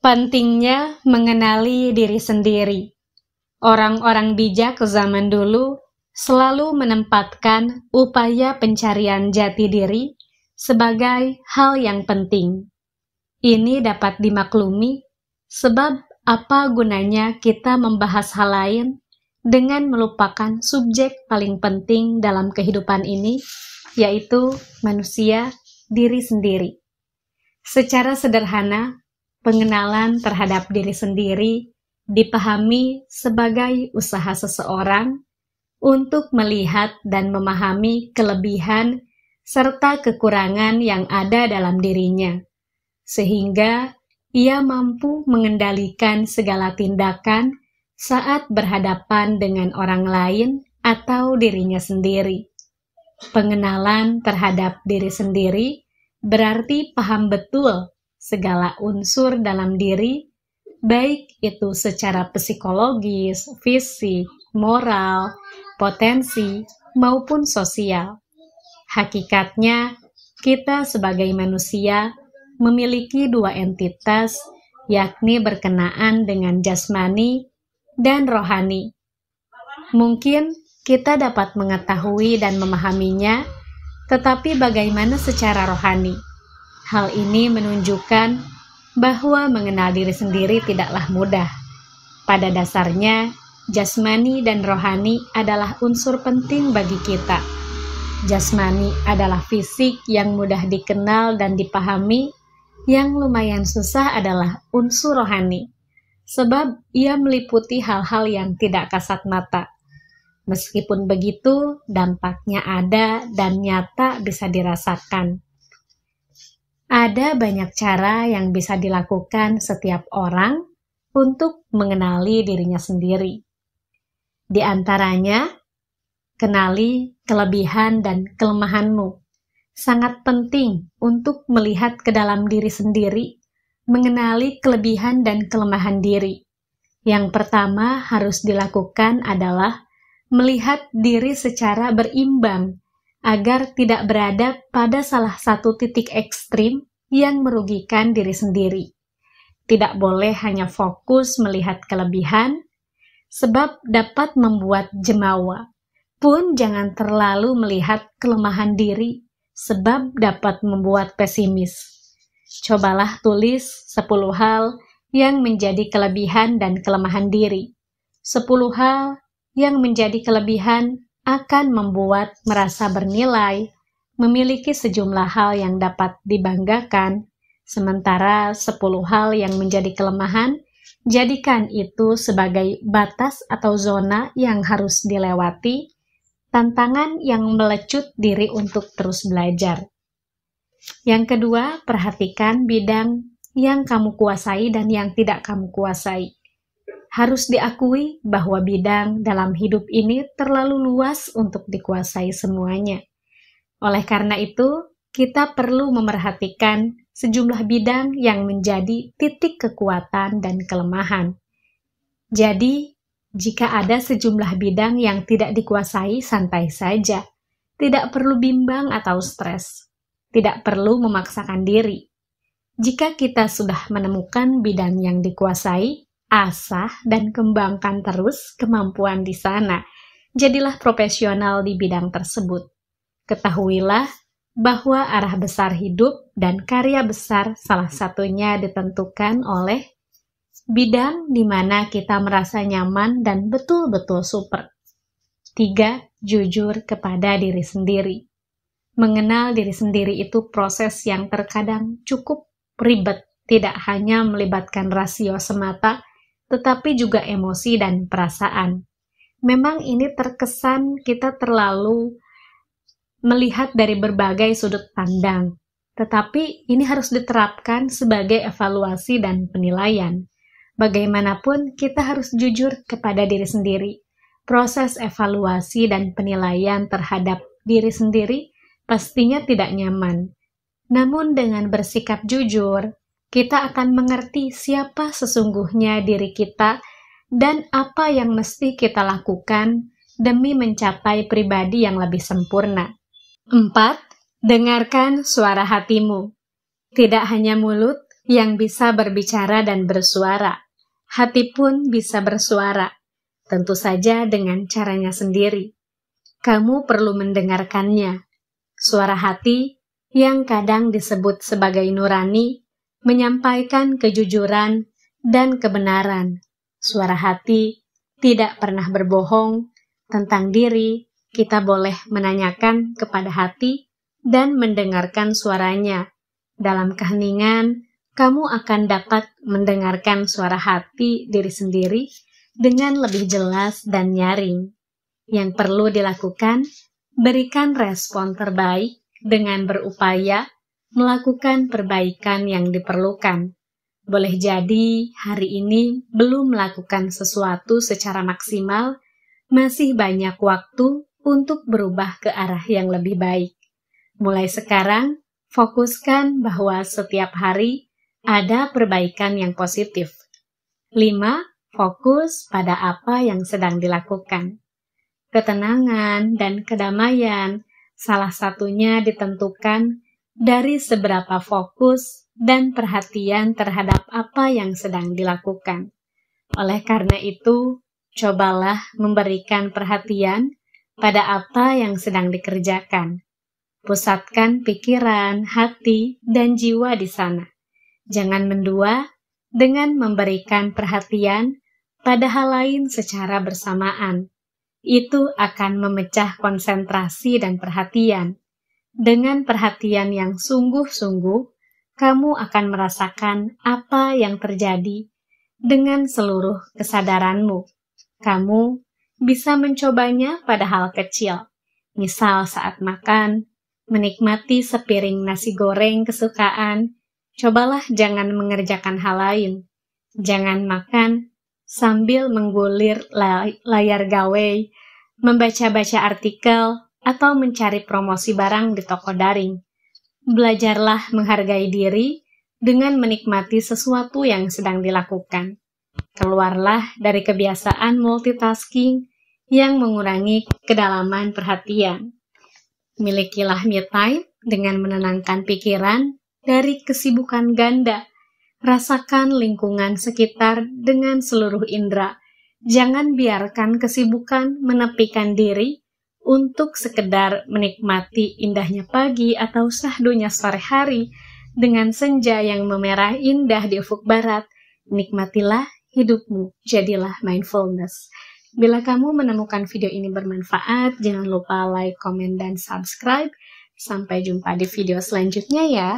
Pentingnya mengenali diri sendiri. Orang-orang bijak zaman dulu selalu menempatkan upaya pencarian jati diri sebagai hal yang penting. Ini dapat dimaklumi sebab apa gunanya kita membahas hal lain dengan melupakan subjek paling penting dalam kehidupan ini, yaitu manusia diri sendiri. Secara sederhana, pengenalan terhadap diri sendiri dipahami sebagai usaha seseorang untuk melihat dan memahami kelebihan serta kekurangan yang ada dalam dirinya, sehingga ia mampu mengendalikan segala tindakan saat berhadapan dengan orang lain atau dirinya sendiri. Pengenalan terhadap diri sendiri berarti paham betul segala unsur dalam diri, baik itu secara psikologis, fisik, moral, potensi, maupun sosial. Hakikatnya, kita sebagai manusia memiliki dua entitas, yakni berkenaan dengan jasmani dan rohani. Mungkin kita dapat mengetahui dan memahaminya, tetapi bagaimana secara rohani? Hal ini menunjukkan bahwa mengenal diri sendiri tidaklah mudah. Pada dasarnya, jasmani dan rohani adalah unsur penting bagi kita. Jasmani adalah fisik yang mudah dikenal dan dipahami, yang lumayan susah adalah unsur rohani, sebab ia meliputi hal-hal yang tidak kasat mata. Meskipun begitu, dampaknya ada dan nyata bisa dirasakan. Ada banyak cara yang bisa dilakukan setiap orang untuk mengenali dirinya sendiri. Di antaranya, kenali kelebihan dan kelemahanmu. Sangat penting untuk melihat ke dalam diri sendiri, mengenali kelebihan dan kelemahan diri. Yang pertama harus dilakukan adalah melihat diri secara berimbang, agar tidak berada pada salah satu titik ekstrim yang merugikan diri sendiri. Tidak boleh hanya fokus melihat kelebihan, sebab dapat membuat jemawa. Pun jangan terlalu melihat kelemahan diri, sebab dapat membuat pesimis. Cobalah tulis 10 hal yang menjadi kelebihan dan kelemahan diri. 10 hal yang menjadi kelebihan akan membuat merasa bernilai, memiliki sejumlah hal yang dapat dibanggakan, sementara 10 hal yang menjadi kelemahan, jadikan itu sebagai batas atau zona yang harus dilewati, tantangan yang melecut diri untuk terus belajar. Yang kedua, perhatikan bidang yang kamu kuasai dan yang tidak kamu kuasai. Harus diakui bahwa bidang dalam hidup ini terlalu luas untuk dikuasai semuanya. Oleh karena itu, kita perlu memerhatikan sejumlah bidang yang menjadi titik kekuatan dan kelemahan. Jadi, jika ada sejumlah bidang yang tidak dikuasai, santai saja. Tidak perlu bimbang atau stres. Tidak perlu memaksakan diri. Jika kita sudah menemukan bidang yang dikuasai, asah dan kembangkan terus kemampuan di sana. Jadilah profesional di bidang tersebut. Ketahuilah bahwa arah besar hidup dan karya besar salah satunya ditentukan oleh bidang di mana kita merasa nyaman dan betul-betul super. 3. Jujur kepada diri sendiri. Mengenal diri sendiri itu proses yang terkadang cukup ribet, tidak hanya melibatkan rasio semata, tetapi juga emosi dan perasaan. Memang ini terkesan kita terlalu melihat dari berbagai sudut pandang, tetapi ini harus diterapkan sebagai evaluasi dan penilaian. Bagaimanapun, kita harus jujur kepada diri sendiri. Proses evaluasi dan penilaian terhadap diri sendiri pastinya tidak nyaman. Namun dengan bersikap jujur, kita akan mengerti siapa sesungguhnya diri kita dan apa yang mesti kita lakukan demi mencapai pribadi yang lebih sempurna. 4. Dengarkan suara hatimu. Tidak hanya mulut yang bisa berbicara dan bersuara, hati pun bisa bersuara, tentu saja dengan caranya sendiri. Kamu perlu mendengarkannya. Suara hati yang kadang disebut sebagai nurani, menyampaikan kejujuran dan kebenaran. Suara hati tidak pernah berbohong tentang diri. Kita boleh menanyakan kepada hati dan mendengarkan suaranya. Dalam keheningan, kamu akan dapat mendengarkan suara hati diri sendiri dengan lebih jelas dan nyaring. Yang perlu dilakukan, berikan respon terbaik dengan berupaya melakukan perbaikan yang diperlukan. Boleh jadi hari ini belum melakukan sesuatu secara maksimal, masih banyak waktu untuk berubah ke arah yang lebih baik. Mulai sekarang, fokuskan bahwa setiap hari ada perbaikan yang positif. 5. Fokus pada apa yang sedang dilakukan. Ketenangan dan kedamaian salah satunya ditentukan dari seberapa fokus dan perhatian terhadap apa yang sedang dilakukan. Oleh karena itu, cobalah memberikan perhatian pada apa yang sedang dikerjakan. Pusatkan pikiran, hati, dan jiwa di sana. Jangan mendua dengan memberikan perhatian pada hal lain secara bersamaan. Itu akan memecah konsentrasi dan perhatian. Dengan perhatian yang sungguh-sungguh, kamu akan merasakan apa yang terjadi dengan seluruh kesadaranmu. Kamu bisa mencobanya pada hal kecil, misal saat makan, menikmati sepiring nasi goreng kesukaan. Cobalah jangan mengerjakan hal lain. Jangan makan sambil menggulir layar gawai, membaca-baca artikel, atau mencari promosi barang di toko daring. Belajarlah menghargai diri dengan menikmati sesuatu yang sedang dilakukan. Keluarlah dari kebiasaan multitasking yang mengurangi kedalaman perhatian. Milikilah me time dengan menenangkan pikiran dari kesibukan ganda. Rasakan lingkungan sekitar dengan seluruh indera. Jangan biarkan kesibukan menepikan diri untuk sekedar menikmati indahnya pagi atau syahdunya sore hari dengan senja yang memerah indah di ufuk barat. Nikmatilah hidupmu, jadilah mindfulness. Bila kamu menemukan video ini bermanfaat, jangan lupa like, komen, dan subscribe. Sampai jumpa di video selanjutnya ya.